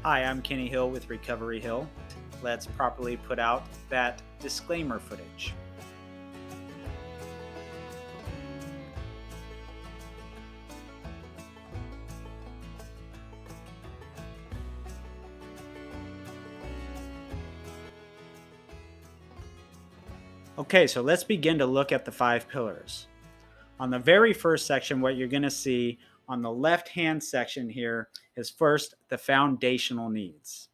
Hi, I'm Kenny Hill with Recovery Hill. Let's properly put out that disclaimer footage. Okay, so let's begin to look at the 5 pillars. On the very first section, what you're going to see on the left hand section here is first the foundational needs.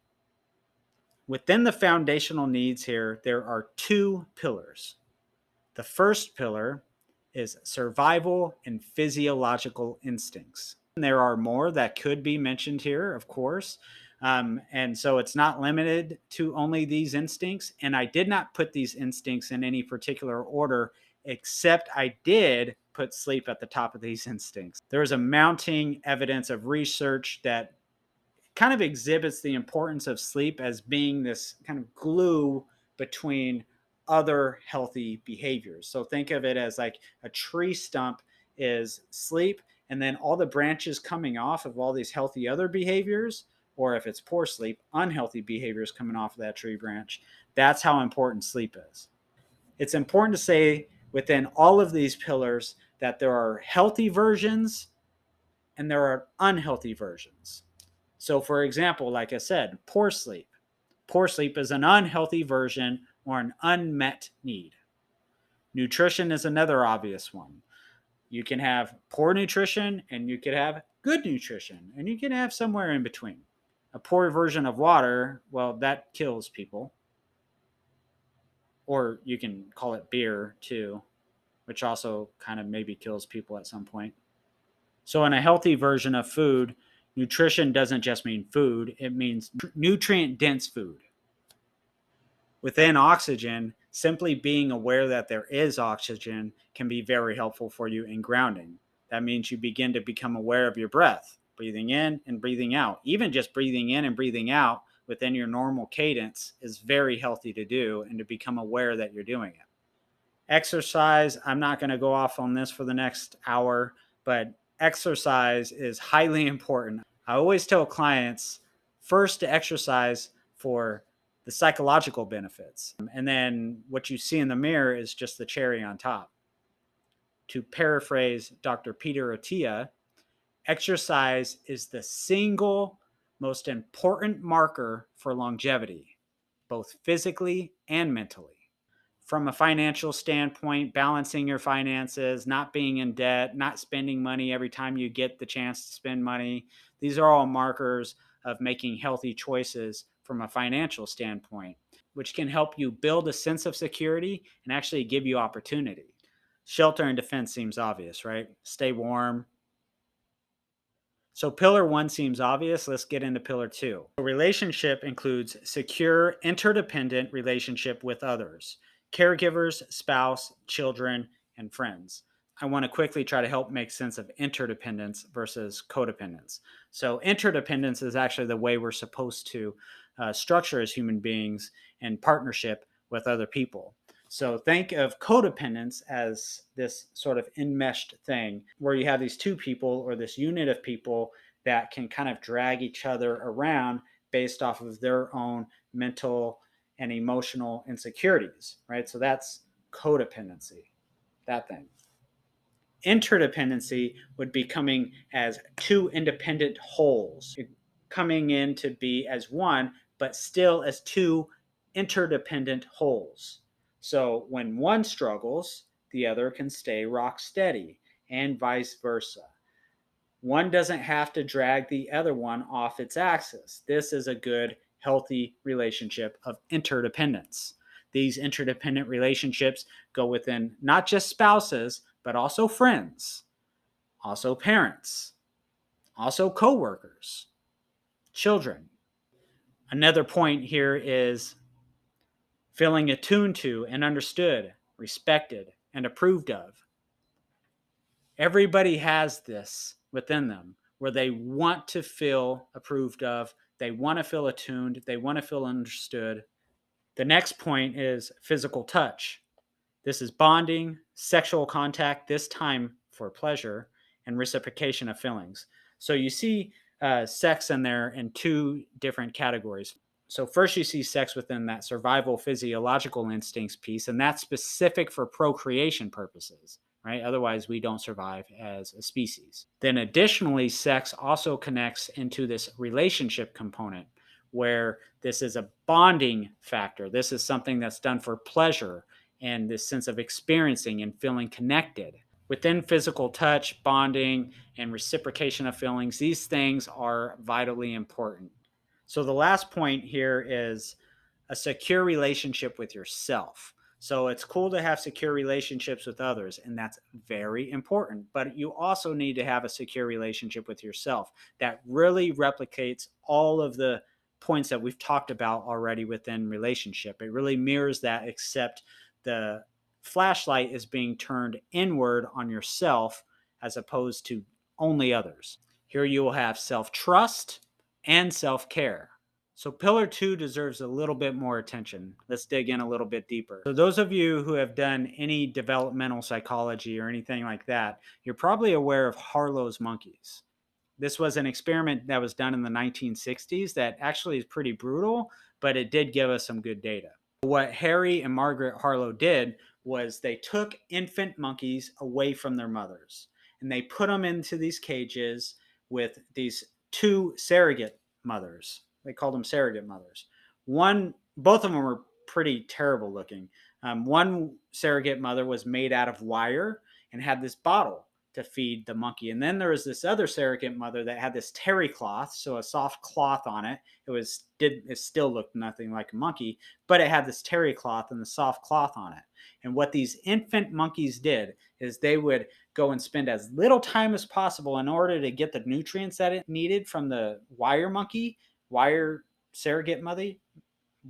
Within the foundational needs here, there are 2 pillars. The first pillar is survival and physiological instincts. There are more that could be mentioned here, of course. And so it's not limited to only these instincts. And I did not put these instincts in any particular order, except I did put sleep at the top of these instincts. There is a mounting evidence of research that kind of exhibits the importance of sleep as being this kind of glue between other healthy behaviors. So think of it as like a tree stump is sleep, and then all the branches coming off of all these healthy other behaviors, or if it's poor sleep, unhealthy behaviors coming off of that tree branch. That's how important sleep is. It's important to say within all of these pillars that there are healthy versions and there are unhealthy versions. So, for example, like I said, poor sleep. Poor sleep is an unhealthy version or an unmet need. Nutrition is another obvious one. You can have poor nutrition and you could have good nutrition, and you can have somewhere in between. A poor version of water, well, that kills people. Or you can call it beer too, which also kind of maybe kills people at some point. So, in a healthy version of food, nutrition doesn't just mean food, it means nutrient dense food. Within oxygen, simply being aware that there is oxygen can be very helpful for you in grounding. That means you begin to become aware of your breath, breathing in and breathing out. Even just breathing in and breathing out within your normal cadence is very healthy to do and to become aware that you're doing it. Exercise, I'm not going to go off on this for the next hour, but exercise is highly important. I always tell clients first to exercise for the psychological benefits. And then what you see in the mirror is just the cherry on top. To paraphrase Dr. Peter Attia, exercise is the single most important marker for longevity, both physically and mentally. From a financial standpoint, balancing your finances, not being in debt, not spending money every time you get the chance to spend money. These are all markers of making healthy choices from a financial standpoint, which can help you build a sense of security and actually give you opportunity. Shelter and defense seems obvious, right? Stay warm. So, pillar 1 seems obvious. Let's get into pillar 2. A relationship includes secure, interdependent relationship with others, caregivers, spouse, children, and friends. I want to quickly try to help make sense of interdependence versus codependence. So, interdependence is actually the way we're supposed to structure as human beings in partnership with other people. So think of codependence as this sort of enmeshed thing where you have these 2 people or this unit of people that can kind of drag each other around based off of their own mental and emotional insecurities, right? So that's codependency, that thing. Interdependency would be coming as 2 independent wholes, coming in to be as one, but still as 2 interdependent wholes. So when one struggles, the other can stay rock steady, and vice versa. One doesn't have to drag the other one off its axis. This is a good, healthy relationship of interdependence. These interdependent relationships go within not just spouses, but also friends, also parents, also coworkers, children. Another point here is feeling attuned to and understood, respected, and approved of. Everybody has this within them where they want to feel approved of, they want to feel attuned, they want to feel understood. The next point is physical touch. This is bonding, sexual contact, this time for pleasure, and reciprocation of feelings. So you see sex in there in two different categories. So, first, you see sex within that survival physiological instincts piece, and that's specific for procreation purposes, right? Otherwise, we don't survive as a species. Then, additionally, sex also connects into this relationship component where this is a bonding factor. This is something that's done for pleasure and this sense of experiencing and feeling connected. Within physical touch, bonding, and reciprocation of feelings, these things are vitally important. So the last point here is a secure relationship with yourself. So it's cool to have secure relationships with others, and that's very important. But you also need to have a secure relationship with yourself that really replicates all of the points that we've talked about already within relationship. It really mirrors that, except the flashlight is being turned inward on yourself as opposed to only others. Here you will have self trust and self care. So, pillar two deserves a little bit more attention. Let's dig in a little bit deeper. So, those of you who have done any developmental psychology or anything like that, you're probably aware of Harlow's monkeys. This was an experiment that was done in the 1960s that actually is pretty brutal, but it did give us some good data. What Harry and Margaret Harlow did was they took infant monkeys away from their mothers and they put them into these cages with these two surrogate mothers. They called them surrogate mothers. Both of them were pretty terrible looking. One surrogate mother was made out of wire and had this bottle to feed the monkey. And then there was this other surrogate mother that had this terry cloth, so a soft cloth on it. It still looked nothing like a monkey, but it had this terry cloth and the soft cloth on it. And what these infant monkeys did is they would go and spend as little time as possible in order to get the nutrients that it needed from the wire surrogate mother,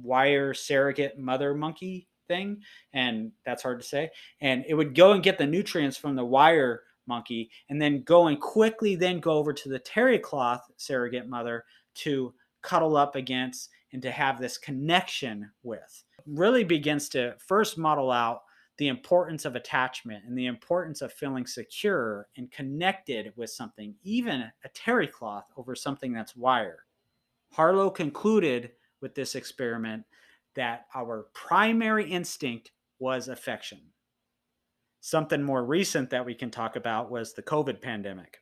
wire surrogate mother monkey thing. And that's hard to say. And it would go and get the nutrients from the wire monkey and then go and quickly then go over to the terry cloth surrogate mother to cuddle up against and to have this connection with. Really begins to first model out the importance of attachment and the importance of feeling secure and connected with something, even a terry cloth over something that's wire. Harlow concluded with this experiment that our primary instinct was affection. Something more recent that we can talk about was the COVID pandemic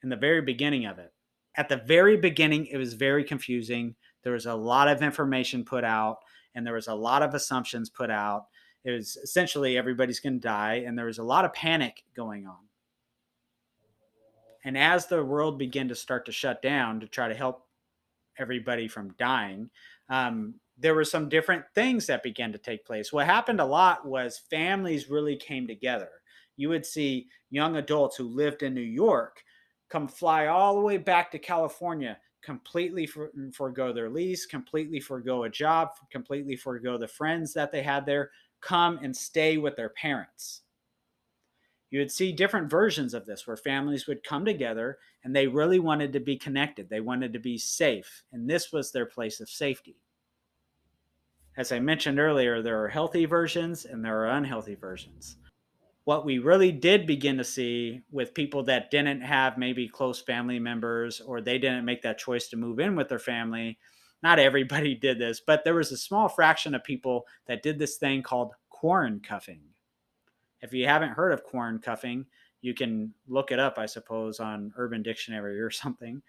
and the very beginning of it. At the very beginning, it was very confusing. There was a lot of information put out, and there was a lot of assumptions put out. It was essentially everybody's going to die, and there was a lot of panic going on. And as the world began to start to shut down to try to help everybody from dying, there were some different things that began to take place. What happened a lot was families really came together. You would see young adults who lived in New York come fly all the way back to California, completely forego their lease, completely forego a job, completely forego the friends that they had there, come and stay with their parents. You would see different versions of this where families would come together and they really wanted to be connected. They wanted to be safe, and this was their place of safety. As I mentioned earlier, there are healthy versions and there are unhealthy versions. What we really did begin to see with people that didn't have maybe close family members or they didn't make that choice to move in with their family, not everybody did this, but there was a small fraction of people that did this thing called quarren cuffing. If you haven't heard of quarren cuffing, you can look it up, I suppose, on Urban Dictionary or something.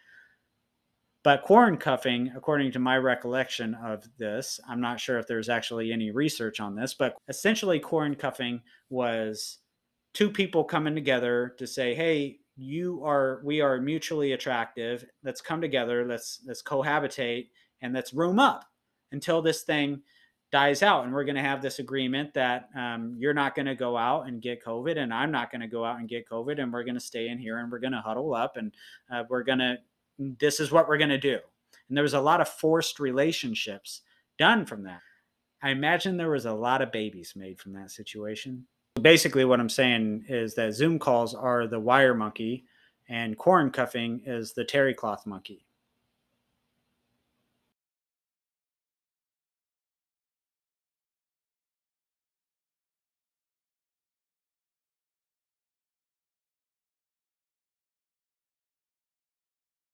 But quarren cuffing, according to my recollection of this, I'm not sure if there's actually any research on this, but essentially quarren cuffing was two people coming together to say, hey, we are mutually attractive. Let's come together. Let's cohabitate and let's room up until this thing dies out. And we're going to have this agreement that you're not going to go out and get COVID, and I'm not going to go out and get COVID, and we're going to stay in here and we're going to huddle up, and this is what we're going to do. And there was a lot of forced relationships done from that. I imagine there was a lot of babies made from that situation. Basically, what I'm saying is that Zoom calls are the wire monkey and quarren cuffing is the terry cloth monkey.